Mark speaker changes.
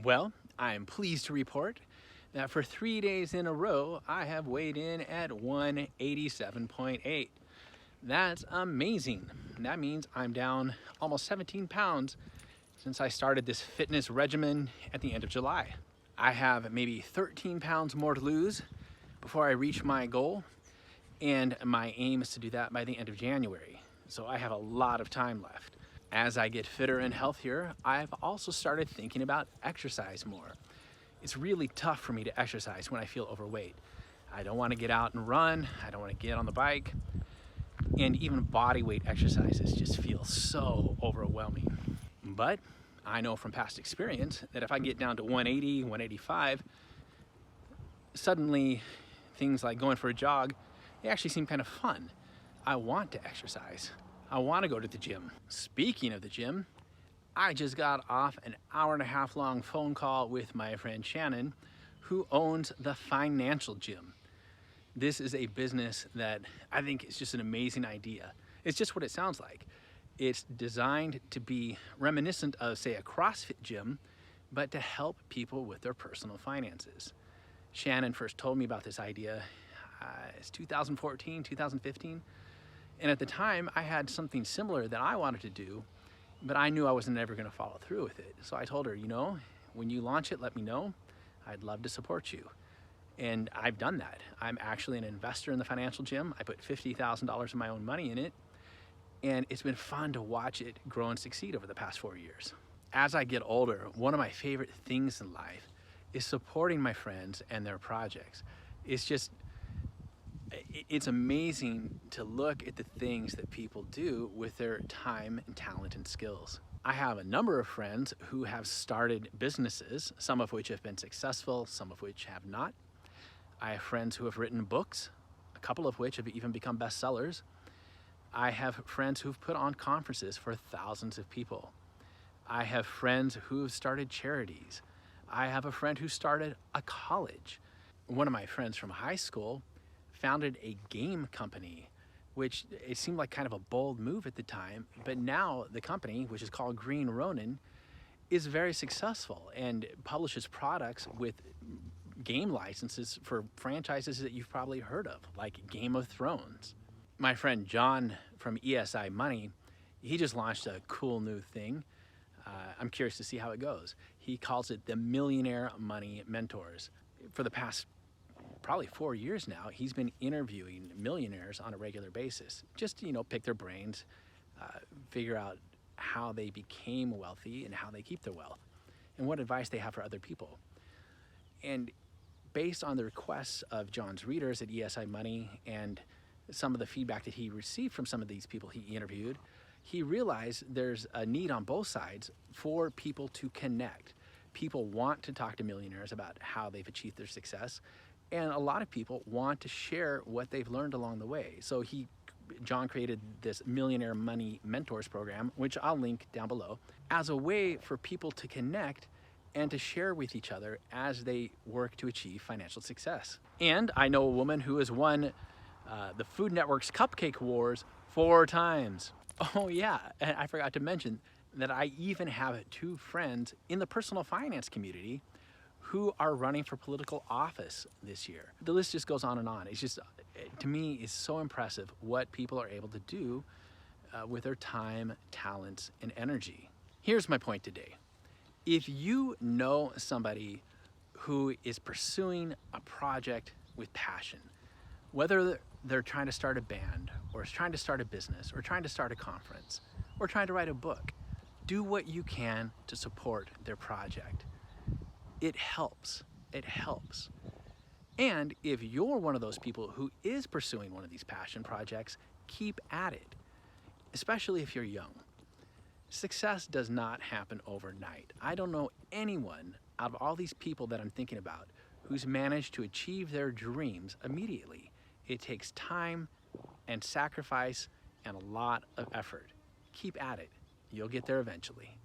Speaker 1: Well, I am pleased to report that for 3 days in a row, I have weighed in at 187.8. That's amazing. That means I'm down almost 17 pounds since I started this fitness regimen at the end of July. I have maybe 13 pounds more to lose before I reach my goal, and my aim is to do that by the end of January. So I have a lot of time left. As I get fitter and healthier, I've also started thinking about exercise more. It's really tough for me to exercise when I feel overweight. I don't want to get out and run, I don't want to get on the bike, and even body weight exercises just feel so overwhelming. But I know from past experience that if I get down to 180, 185, suddenly things like going for a jog, they actually seem kind of fun. I want to exercise. I want to go to the gym. Speaking of the gym, I just got off an hour-and-a-half long phone call with my friend Shannon, who owns the Financial Gym. This is a business that I think is just an amazing idea. It's just what it sounds like. It's designed to be reminiscent of, say, a CrossFit gym, but to help people with their personal finances. Shannon first told me about this idea, it's 2014, 2015. And at the time, I had something similar that I wanted to do, but I knew I wasn't ever going to follow through with it. So I told her, when you launch it, let me know. I'd love to support you. And I've done that. I'm actually an investor in the Financial Gym. I put $50,000 of my own money in it. And it's been fun to watch it grow and succeed over the past 4 years. As I get older, one of my favorite things in life is supporting my friends and their projects. It's amazing to look at the things that people do with their time and talent and skills. I have a number of friends who have started businesses, some of which have been successful, some of which have not. I have friends who have written books, a couple of which have even become bestsellers. I have friends who've put on conferences for thousands of people. I have friends who have started charities. I have a friend who started a college. One of my friends from high school founded a game company, which it seemed like kind of a bold move at the time, but now the company, which is called Green Ronin, is very successful and publishes products with game licenses for franchises that you've probably heard of, like Game of Thrones. My friend John from ESI Money, he just launched a cool new thing. I'm curious to see how it goes. He calls it the Millionaire Money Mentors. For the past probably 4 years now, he's been interviewing millionaires on a regular basis, just to pick their brains, figure out how they became wealthy and how they keep their wealth, and what advice they have for other people. And based on the requests of John's readers at ESI Money and some of the feedback that he received from some of these people he interviewed, he realized there's a need on both sides for people to connect. People want to talk to millionaires about how they've achieved their success, and a lot of people want to share what they've learned along the way. So John created this Millionaire Money Mentors program, which I'll link down below, as a way for people to connect and to share with each other as they work to achieve financial success. And I know a woman who has won the Food Network's Cupcake Wars 4 times. Oh yeah, and I forgot to mention that I even have 2 friends in the personal finance community who are running for political office this year. The list just goes on and on. It's just, to me, it's so impressive what people are able to do with their time, talents, and energy. Here's my point today. If you know somebody who is pursuing a project with passion, whether they're trying to start a band, or trying to start a business, or trying to start a conference, or trying to write a book, do what you can to support their project. It helps. It helps. And if you're one of those people who is pursuing one of these passion projects, keep at it, especially if you're young. Success does not happen overnight. I don't know anyone out of all these people that I'm thinking about who's managed to achieve their dreams immediately. It takes time and sacrifice and a lot of effort. Keep at it. You'll get there eventually.